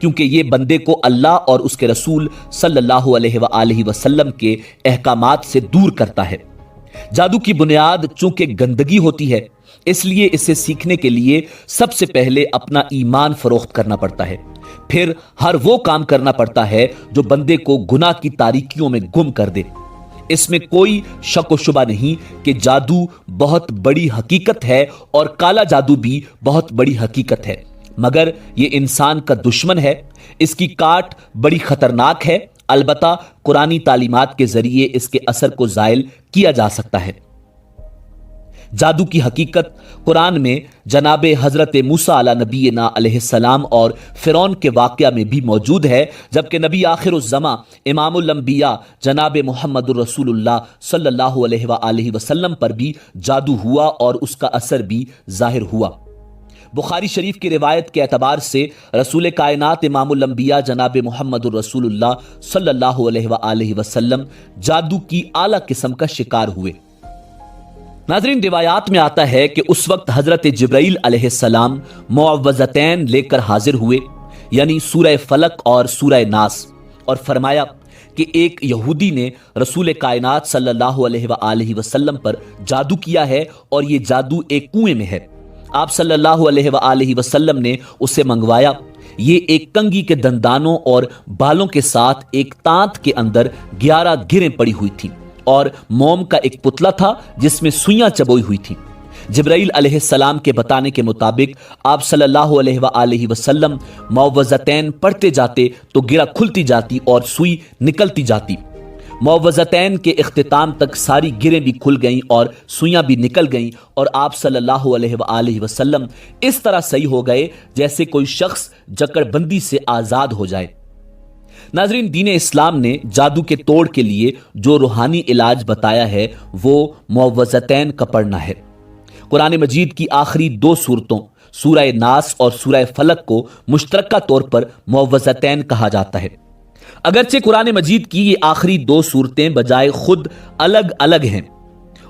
کیونکہ یہ بندے کو اللہ اور اس کے رسول صلی اللہ علیہ وآلہ وسلم کے احکامات سے دور کرتا ہے۔ جادو کی بنیاد چونکہ گندگی ہوتی ہے، اس لیے اسے سیکھنے کے لیے سب سے پہلے اپنا ایمان فروخت کرنا پڑتا ہے، پھر ہر وہ کام کرنا پڑتا ہے جو بندے کو گناہ کی تاریکیوں میں گم کر دے۔ اس میں کوئی شک و شبہ نہیں کہ جادو بہت بڑی حقیقت ہے اور کالا جادو بھی بہت بڑی حقیقت ہے، مگر یہ انسان کا دشمن ہے، اس کی کاٹ بڑی خطرناک ہے۔ البتہ قرآنی تعلیمات کے ذریعے اس کے اثر کو زائل کیا جا سکتا ہے۔ جادو کی حقیقت قرآن میں جناب حضرت موسیٰ علیہ نبینا علیہ السلام اور فرعون کے واقعہ میں بھی موجود ہے، جبکہ نبی آخر الزماں امام الانبیاء جناب محمد الرسول اللہ صلی اللہ علیہ وآلہ وسلم پر بھی جادو ہوا اور اس کا اثر بھی ظاہر ہوا۔ بخاری شریف کی روایت کے اعتبار سے رسول کائنات امام الانبیاء جناب محمد الرسول اللہ صلی اللہ علیہ وآلہ وسلم جادو کی اعلیٰ قسم کا شکار ہوئے۔ ناظرین، روایات میں آتا ہے کہ اس وقت حضرت جبرائیل علیہ السلام معوذتین لے کر حاضر ہوئے، یعنی سورہ فلق اور سورہ ناس، اور فرمایا کہ ایک یہودی نے رسول کائنات صلی اللہ علیہ وآلہ وسلم پر جادو کیا ہے اور یہ جادو ایک کنویں میں ہے۔ آپ صلی اللہ علیہ وآلہ وسلم نے اسے منگوایا۔ یہ ایک کنگھی کے دندانوں اور بالوں کے ساتھ ایک تانت کے اندر 11 گریں پڑی ہوئی تھی اور موم کا ایک پتلا تھا جس میں سوئیاں چبوئی ہوئی تھی۔ جبرائیل علیہ السلام کے بتانے کے مطابق آپ صلی اللہ علیہ وآلہ وسلم معوذتین پڑھتے جاتے تو گرہ کھلتی جاتی اور سوئی نکلتی جاتی۔ معوذتین کے اختتام تک ساری گریں بھی کھل گئیں اور سوئیاں بھی نکل گئیں، اور آپ صلی اللہ علیہ وآلہ وسلم اس طرح صحیح ہو گئے جیسے کوئی شخص جکڑ بندی سے آزاد ہو جائے۔ ناظرین، دین اسلام نے جادو کے توڑ کے لیے جو روحانی علاج بتایا ہے وہ معوذتین کا پڑھنا ہے۔ قرآن مجید کی آخری 2 سورتوں سورہ ناس اور سورہ فلق کو مشترکہ طور پر معوذتین کہا جاتا ہے۔ اگرچہ قرآن مجید کی یہ آخری 2 سورتیں بجائے خود الگ الگ ہیں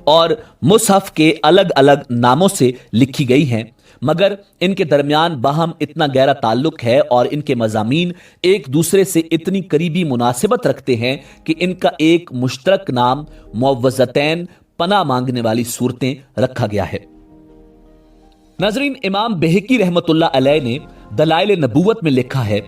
اور مصحف کے الگ الگ ناموں سے لکھی گئی ہیں، مگر ان کے درمیان باہم اتنا گہرا تعلق ہے اور ان کے مضامین ایک دوسرے سے اتنی قریبی مناسبت رکھتے ہیں کہ ان کا ایک مشترک نام معوذتین، پناہ مانگنے والی صورتیں، رکھا گیا ہے۔ ناظرین، امام بہقی رحمۃ اللہ علیہ نے دلائل نبوت میں لکھا ہے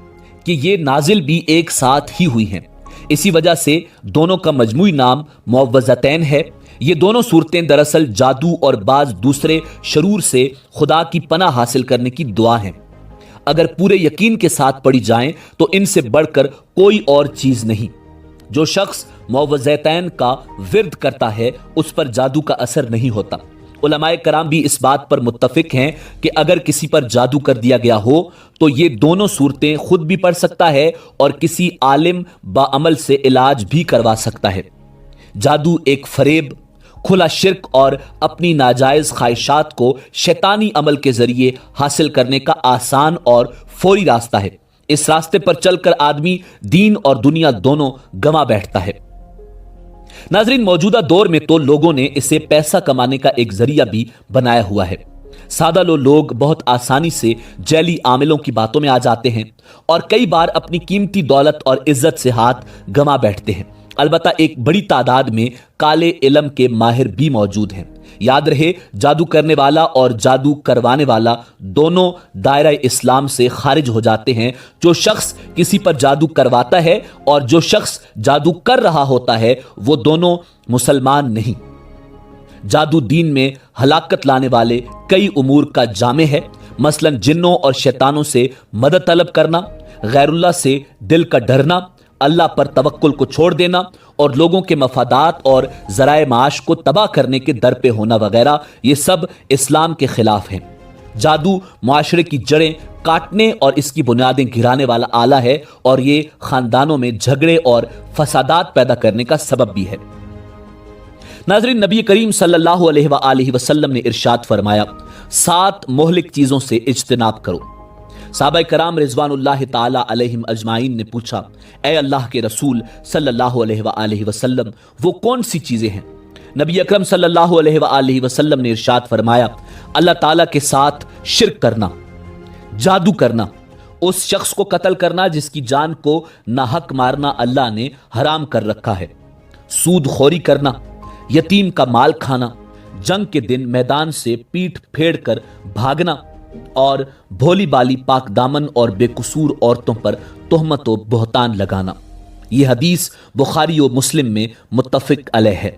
کہ یہ نازل بھی ایک ساتھ ہی ہوئی ہیں، اسی وجہ سے دونوں کا مجموعی نام معوذتین ہے۔ یہ دونوں صورتیں دراصل جادو اور بعض دوسرے شرور سے خدا کی پناہ حاصل کرنے کی دعا ہیں۔ اگر پورے یقین کے ساتھ پڑھی جائیں تو ان سے بڑھ کر کوئی اور چیز نہیں۔ جو شخص معوذتین کا ورد کرتا ہے اس پر جادو کا اثر نہیں ہوتا۔ علماء کرام بھی اس بات پر متفق ہیں کہ اگر کسی پر جادو کر دیا گیا ہو تو یہ دونوں صورتیں خود بھی پڑھ سکتا ہے اور کسی عالم باعمل سے علاج بھی کروا سکتا ہے۔ جادو ایک فریب، کھلا شرک اور اپنی ناجائز خواہشات کو شیطانی عمل کے ذریعے حاصل کرنے کا آسان اور فوری راستہ ہے۔ اس راستے پر چل کر آدمی دین اور دنیا دونوں گنوا بیٹھتا ہے۔ ناظرین، موجودہ دور میں تو لوگوں نے اسے پیسہ کمانے کا ایک ذریعہ بھی بنایا ہوا ہے۔ سادہ لوگ بہت آسانی سے جعلی عاملوں کی باتوں میں آ جاتے ہیں اور کئی بار اپنی قیمتی دولت اور عزت سے ہاتھ گنوا بیٹھتے ہیں۔ البتہ ایک بڑی تعداد میں کالے علم کے ماہر بھی موجود ہیں۔ یاد رہے، جادو کرنے والا اور جادو کروانے والا دونوں دائرہ اسلام سے خارج ہو جاتے ہیں۔ جو شخص کسی پر جادو کرواتا ہے اور جو شخص جادو کر رہا ہوتا ہے وہ دونوں مسلمان نہیں۔ جادو دین میں ہلاکت لانے والے کئی امور کا جامع ہے، مثلا جنوں اور شیطانوں سے مدد طلب کرنا، غیر اللہ سے دل کا ڈرنا، اللہ پر توکل کو چھوڑ دینا اور لوگوں کے مفادات اور ذرائع معاش کو تباہ کرنے کے در پہ ہونا وغیرہ، یہ سب اسلام کے خلاف ہیں۔ جادو معاشرے کی جڑیں کاٹنے اور اس کی بنیادیں گرانے والا آلہ ہے اور یہ خاندانوں میں جھگڑے اور فسادات پیدا کرنے کا سبب بھی ہے۔ ناظرین، نبی کریم صلی اللہ علیہ وآلہ وسلم نے ارشاد فرمایا، 7 مہلک چیزوں سے اجتناب کرو۔ صحابہ کرام رضوان اللہ تعالی علیہم اجمعین نے پوچھا، اے اللہ کے رسول صلی اللہ علیہ وآلہ وسلم، وہ کون سی چیزیں ہیں؟ نبی اکرم صلی اللہ علیہ وآلہ وسلم نے ارشاد فرمایا، اللہ تعالیٰ کے ساتھ شرک کرنا، جادو کرنا، اس شخص کو قتل کرنا جس کی جان کو ناحق مارنا اللہ نے حرام کر رکھا ہے، سود خوری کرنا، یتیم کا مال کھانا، جنگ کے دن میدان سے پیٹھ پھیڑ کر بھاگنا اور بھولی بالی پاک دامن اور بے قصور عورتوں پر تہمت و بہتان لگانا۔ یہ حدیث بخاری و مسلم میں متفق علیہ ہے۔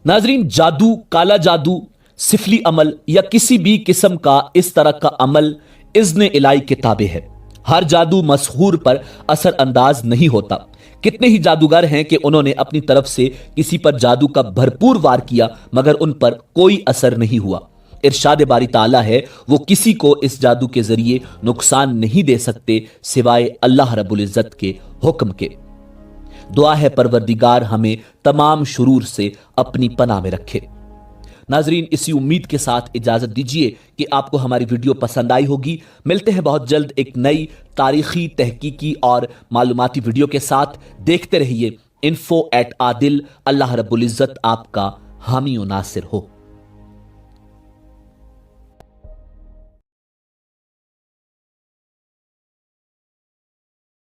ناظرین، جادو، کالا جادو، سفلی عمل یا کسی بھی قسم کا اس طرح کا عمل اذن الہی کے تابع ہے۔ ہر جادو مسحور پر اثر انداز نہیں ہوتا۔ کتنے ہی جادوگر ہیں کہ انہوں نے اپنی طرف سے کسی پر جادو کا بھرپور وار کیا مگر ان پر کوئی اثر نہیں ہوا۔ ارشاد باری تعالیٰ ہے، وہ کسی کو اس جادو کے ذریعے نقصان نہیں دے سکتے سوائے اللہ رب العزت کے حکم کے۔ دعا ہے پروردگار ہمیں تمام شرور سے اپنی پناہ میں رکھے۔ ناظرین، اسی امید کے ساتھ اجازت دیجیے کہ آپ کو ہماری ویڈیو پسند آئی ہوگی۔ ملتے ہیں بہت جلد ایک نئی تاریخی، تحقیقی اور معلوماتی ویڈیو کے ساتھ۔ دیکھتے رہیے info@adil۔ اللہ رب العزت آپ کا حامی و ناصر ہو۔